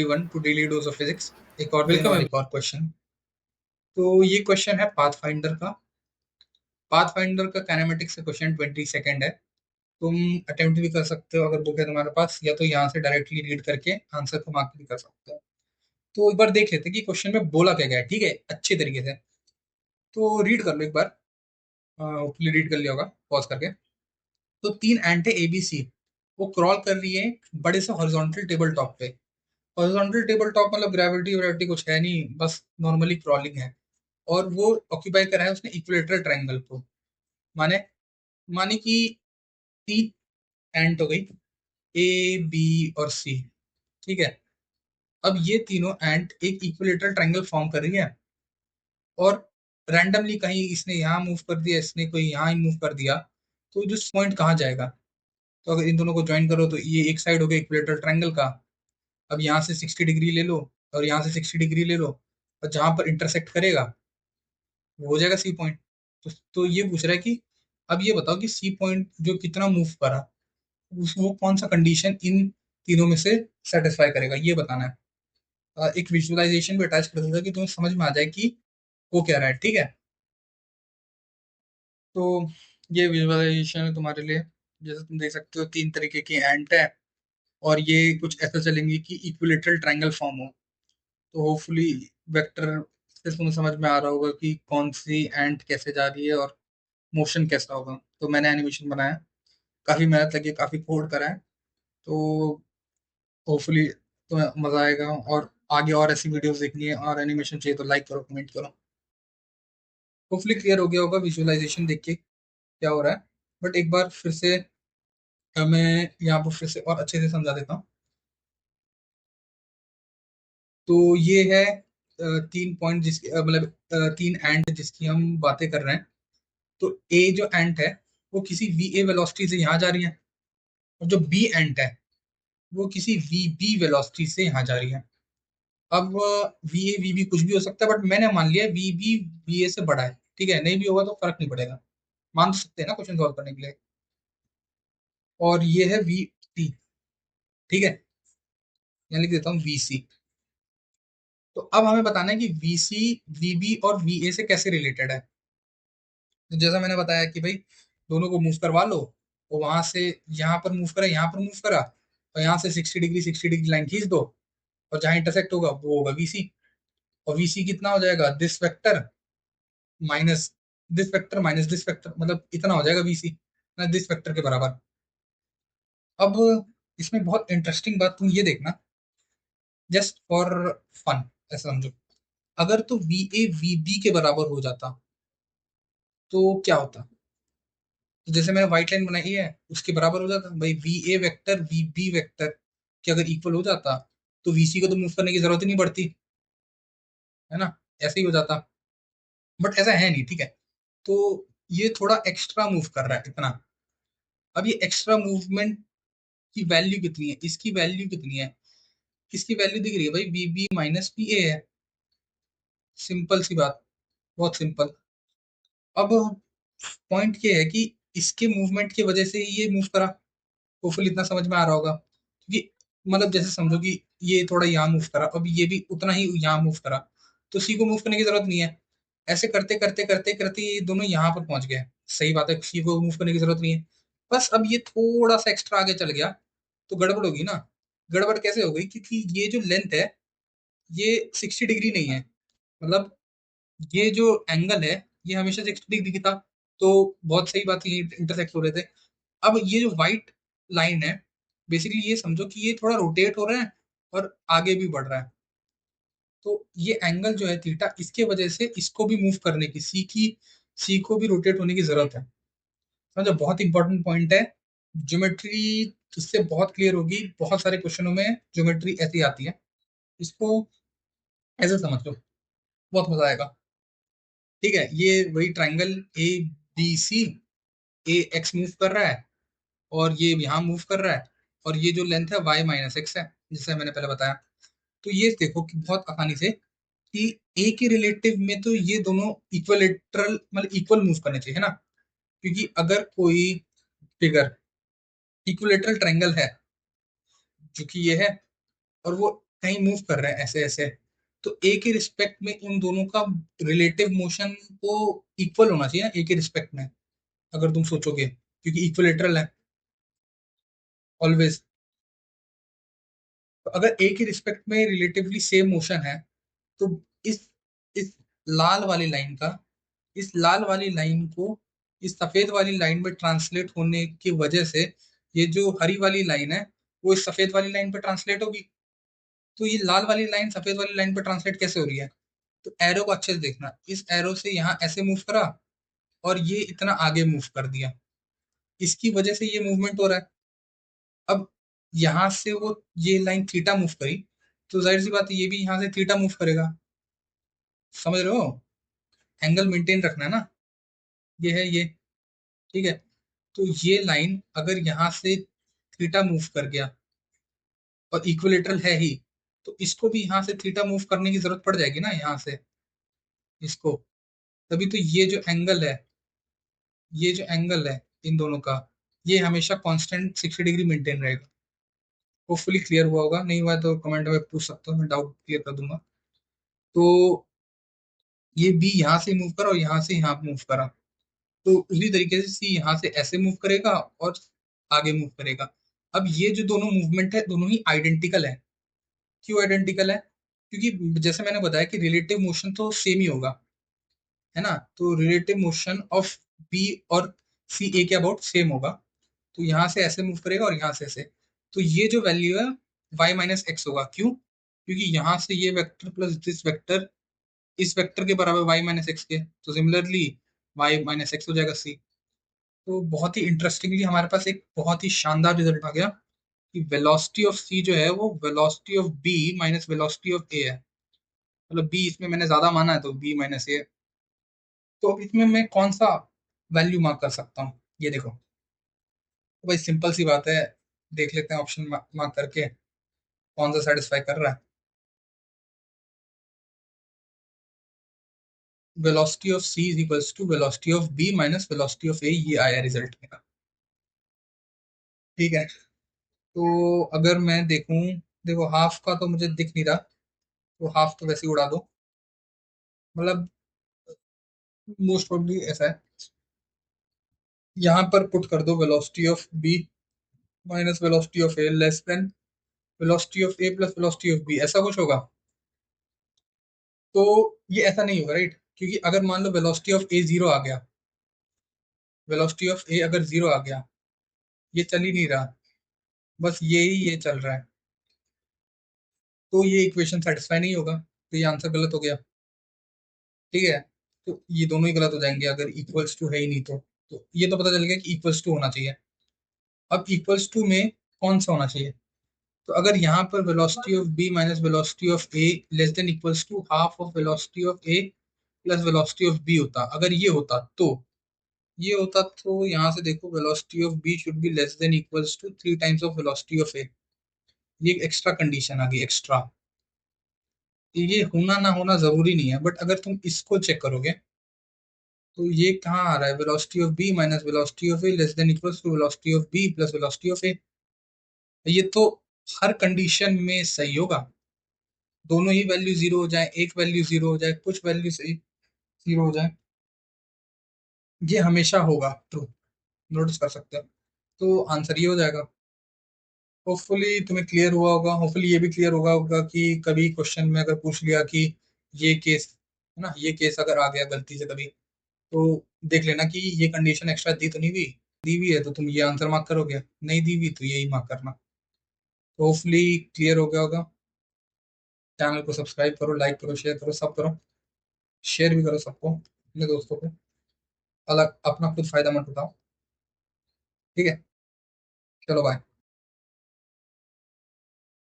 Everyone to daily dose of physics. एक और दिन वेलकम और है। एक और क्वेश्चन। तो ये क्वेश्चन है पाथफाइंडर का। पाथफाइंडर का काइनेमेटिक्स का क्वेश्चन 20 सेकेंड है। तुम अटेम्प्ट भी कर सकते हो अगर बुक है तुम्हारे पास, या तो यहाँ से डायरेक्टली रीड करके आंसर को मार्क भी कर सकते हो। तो एक बार देख लेते हैं कि क्वेश्चन में बोला क्या गया है, ठीक है, अच्छे तरीके से। तो रीड कर लो एक बार। होपफुली रीड कर लिया होगा पॉज करके। तो तीन एंट है ABC। वो क्रॉल कर रही है एक बड़े से हॉरिजॉन्टल टेबल टॉप पे। हॉरिजॉन्टल टेबल टॉप मतलब ग्रेविटी व्रेविटी कुछ है नहीं, बस नॉर्मली क्रॉलिंग है। और वो ऑक्यूपाई करा है उसने इक्विलेटरल ट्रायंगल को। माने माने कि तीन एंट हो गई, A B और C, ठीक है। अब ये तीनों एंट एक इक्विलेटरल ट्रायंगल फॉर्म कर रही है, और रैंडमली कहीं इसने यहाँ मूव कर दिया, इसने कोई यहाँ ही मूव कर दिया, तो जो पॉइंट कहाँ जाएगा। तो अगर इन दोनों को ज्वाइन करो तो ये एक साइड हो गया इक्विलेटरल ट्रायंगल का। अब यहाँ से 60 डिग्री ले लो, और यहाँ से 60 डिग्री ले लो, और जहां पर इंटरसेक्ट करेगा वो हो जाएगा C पॉइंट। तो ये पूछ रहा है कि अब ये बताओ कि C पॉइंट जो कितना मूव करा, वो कौन सा कंडीशन इन तीनों में से सेटिस्फाई करेगा, ये बताना है। एक विजुअलाइजेशन भी अटैच कर देता है कि तुम्हें समझ में आ जाए कि वो क्या रहा है, ठीक है। तो ये विजुअलाइजेशन है तुम्हारे लिए। जैसे तुम देख सकते हो तीन तरीके की एंट है, और ये कुछ ऐसा चलेंगी कि इक्विलेटरल ट्रायंगल फॉर्म हो। तो होपफुली वेक्टर से तुम्हें समझ में आ रहा होगा कि कौन सी एंट कैसे जा रही है और मोशन कैसा होगा। तो मैंने एनिमेशन बनाया, काफी मेहनत लगी, काफी कोड करा है। तो होपफुली तुम्हें मजा आएगा, और आगे और ऐसी वीडियोस देखनी है और एनिमेशन चाहिए तो लाइक करो, कमेंट करो। होपफुली क्लियर हो गया होगा विजुअलाइजेशन देख के क्या हो रहा है। बट एक बार फिर से मैं यहाँ पर फिर से और अच्छे से समझा देता हूँ। तो ये है तीन पॉइंट जिसकी मतलब तीन एंड जिसकी हम बातें कर रहे हैं। तो ए जो एंट है वो किसी VA वेलोसिटी से यहाँ जा रही है, और जो बी एंट है वो किसी VB वेलोसिटी से यहाँ जा रही है। अब VA VB कुछ भी हो सकता है, बट मैंने मान लिया VB VA से बड़ा है, ठीक है। नहीं भी होगा तो फर्क नहीं पड़ेगा, मान तो सकते हैं ना क्वेश्चन सॉल्व करने के लिए। और ये है VC, ठीक है। यहाँ लिख देता हूँ VC। तो अब हमें बताना है कि VC VB और VA से कैसे रिलेटेड है। तो जैसा मैंने बताया कि भाई दोनों को मूव करवा लो, वो वहां से यहाँ पर मूव करा, यहाँ पर मूव करा, और यहाँ से 60 डिग्री लाइन खींच दो, और जहां इंटरसेक्ट होगा वो होगा VC। और VC कितना हो जाएगा, this vector minus this vector minus this vector, मतलब इतना हो जाएगा VC ना, दिस वेक्टर के बराबर। अब इसमें बहुत इंटरेस्टिंग बात तुम ये देखना, जस्ट फॉर फन ऐसा समझो। अगर तो VA VB के बराबर हो जाता तो क्या होता। तो जैसे मैंने व्हाइट लाइन बनाई है उसके बराबर हो जाता भाई, VA वेक्टर VB वेक्टर के अगर इक्वल हो जाता तो VC को तो मूव करने की जरूरत ही नहीं पड़ती, है ना। ऐसे ही हो जाता, बट ऐसा है नहीं, ठीक है। तो ये थोड़ा एक्स्ट्रा मूव कर रहा है इतना। अब ये एक्स्ट्रा मूवमेंट की वैल्यू कितनी है, इसकी वैल्यू कितनी है। किसकी वैल्यू दिख रही है भाई, VB - VA है। सिंपल सी बात, बहुत सिंपल। अब पॉइंट ये है कि इसके मूवमेंट की वजह से ही ये मूव करा। होपफुली इतना समझ में आ रहा होगा, क्योंकि मतलब जैसे समझो कि ये थोड़ा यहाँ मूव करा, अब ये भी उतना ही यहाँ मूव करा, तो C को मूव करने की जरूरत नहीं है। ऐसे करते करते करते करते ये दोनों यहाँ पर पहुंच गए। सही बात है, C को मूव करने की जरूरत नहीं है। बस अब ये थोड़ा सा एक्स्ट्रा आगे चल गया तो गड़बड़ होगी ना। गड़बड़ कैसे हो गई, क्योंकि ये जो लेंथ है ये 60 डिग्री नहीं है। मतलब ये जो एंगल है ये हमेशा 60 डिग्री की था। तो बहुत सही बात है, ये इंटरसेक्ट हो रहे थे। अब ये जो व्हाइट लाइन है, बेसिकली ये समझो कि ये थोड़ा रोटेट हो रहा है और आगे भी बढ़ रहा है। तो ये एंगल जो है थीटा, इसके वजह से इसको भी मूव करने की सी को भी रोटेट होने की जरूरत है। समझो, बहुत इंपॉर्टेंट पॉइंट है। ज्योमेट्री इससे बहुत क्लियर होगी, बहुत सारे क्वेश्चनों में ज्योमेट्री ऐसी आती है। इसको ऐसे समझ लो, बहुत मजा आएगा। ठीक है, ये वही ट्राइंगल ABC, AX मूव कर रहा है, और ये यहाँ मूव कर रहा है, और ये जो लेंथ है Y - X है, जैसे मैंने पहले बताया। तो ये देखो कि बहुत आसानी से कि ए के रिलेटिव में तो ये दोनों इक्वलेटरल मतलब इक्वल मूव करने चाहिए, है ना। क्योंकि अगर कोई फिगर इक्विलेटरल ट्रायंगल है जो कि ये है, और वो कहीं मूव कर रहे हैं ऐसे ऐसे, तो ए के रिस्पेक्ट में उन दोनों का रिलेटिव मोशन को इक्वल होना चाहिए ना, ए के रिस्पेक्ट में, अगर तुम सोचोगे, क्योंकि इक्विलेटरल है ऑलवेज। तो अगर ए के रिस्पेक्ट में रिलेटिवली सेम मोशन है, तो इस इस लाल वाली लाइन का, इस लाल वाली लाइन को इस सफेद वाली लाइन में ट्रांसलेट होने की वजह से ये जो हरी वाली लाइन है वो इस सफेद वाली लाइन पे ट्रांसलेट होगी। तो ये लाल वाली लाइन सफेद वाली लाइन पे ट्रांसलेट कैसे हो रही है? तो एरो को अच्छे से देखना, इस एरो से यहाँ ऐसे मूव करा और ये इतना आगे मूव कर दिया, इसकी वजह से ये मूवमेंट हो रहा है। अब यहां से वो ये लाइन थीटा मूव करी, तो जाहिर सी बात है ये भी यहाँ से थीटा मूव करेगा। समझ रहे हो? एंगल मेंटेन रखना है ना, ये है ये। ठीक है, तो ये लाइन अगर यहाँ से थीटा मूव कर गया और इक्विलेटरल है ही, तो इसको भी यहाँ से थीटा मूव करने की जरूरत पड़ जाएगी ना यहाँ से इसको। तभी तो ये जो एंगल है इन दोनों का, ये हमेशा कांस्टेंट 60 डिग्री मेंटेन रहेगा। होपफुली क्लियर हुआ होगा, नहीं हुआ है तो कमेंट में पूछ सकते हो, मैं डाउट क्लियर कर दूंगा। तो ये बी यहाँ से मूव करा और यहाँ से यहाँ मूव करा, तो उसी तरीके से सी यहाँ से ऐसे मूव करेगा और आगे मूव करेगा। अब ये जो दोनों मूवमेंट है दोनों ही आइडेंटिकल है। क्यों आइडेंटिकल है? क्योंकि जैसे मैंने बताया कि रिलेटिव मोशन तो सेम ही होगा, है ना? तो रिलेटिव मोशन ऑफ बी और सी ए के अबाउट सेम होगा। तो यहाँ से ऐसे मूव करेगा और यहाँ से ऐसे, तो ये जो वैल्यू है y माइनस एक्स होगा। क्यों? क्योंकि यहाँ से ये वेक्टर प्लस दिस वेक्टर इस वेक्टर के बराबर y माइनस एक्स के, तो सिमिलरली y माइनस एक्स हो जाएगा सी। तो बहुत ही इंटरेस्टिंगली हमारे पास एक बहुत ही शानदार रिजल्ट आ गया कि वेलोसिटी ऑफ सी जो है वो velocity of B minus velocity of A है। मतलब बी इसमें मैंने ज्यादा माना है तो बी माइनस ए। तो अब इसमें मैं कौन सा वैल्यू मार्क कर सकता हूँ, ये देखो। तो भाई सिंपल सी बात है, देख लेते हैं ऑप्शन मार्क करके कौन सा सेटिस्फाई कर रहा है। Velocity of C is equals to velocity of B minus velocity of A, ये आया रिजल्ट मेरा। ठीक है, तो अगर मैं देखूं, देखो हाफ का तो मुझे दिख नहीं रहा, तो हाफ तो वैसे ही उड़ा दो। मतलब मोस्ट प्रोबेबली ऐसा है, यहाँ पर पुट कर दो velocity of B minus velocity of A less than velocity of A plus velocity of B, ऐसा कुछ होगा। तो ये ऐसा नहीं होगा राइट, क्योंकि अगर मान लो वेलोसिटी ऑफ ए जीरो आ गया, वेलोसिटी ऑफ ए अगर जीरो आ गया, ये चल ही नहीं रहा, बस ये चल रहा है, तो ये इक्वेशन सेटिस्फाई नहीं होगा, तो ये आंसर गलत हो गया। ठीक है, तो ये दोनों ही गलत हो जाएंगे अगर इक्वल्स टू है ही नहीं तो ये तो पता चल गया कि इक्वल्स टू होना चाहिए। अब इक्वल्स टू में कौन सा होना चाहिए? तो अगर यहाँ पर velocity of B minus velocity of A less than equals to half of velocity of A plus velocity of B होता, अगर ये होता तो ये होता, तो यहाँ से देखो velocity of B should be less than equals to 3 times of velocity of A. ये एक एक्स्ट्रा कंडीशन आ गई, एक्स्ट्रा। ये होना ना होना जरूरी नहीं है, बट अगर तुम इसको चेक करोगे तो ये कहाँ आ रहा है, velocity of B minus velocity of A less than equals to velocity of B plus velocity of A. ये तो हर कंडीशन में सही होगा, दोनों ही वैल्यू जीरो हो जाए, एक वैल्यू जीरो हो जाए, कुछ वैल्यू सही जीरो हो जाए, ये हमेशा होगा ट्रू। नोटिस कर सकते हो, तो आंसर ये हो जाएगा। होपफुली तुम्हें क्लियर हुआ होगा, होपफुली ये भी क्लियर होगा कि कभी क्वेश्चन में अगर पूछ लिया कि ये केस, है ना, ये केस अगर आ गया गलती से कभी, तो देख लेना कि ये कंडीशन एक्स्ट्रा दी तो नहीं हुई, दी हुई है तो तुम ये आंसर मार्क करोगे, नहीं दी हुई तो यही मार्क करना। तो होपफुली क्लियर हो गया होगा। चैनल को सब्सक्राइब करो, लाइक करो, शेयर करो, सब करो। शेयर भी करो सबको, अपने दोस्तों को। अलग अपना खुद फायदा मत उठाओ। ठीक है, चलो बाय।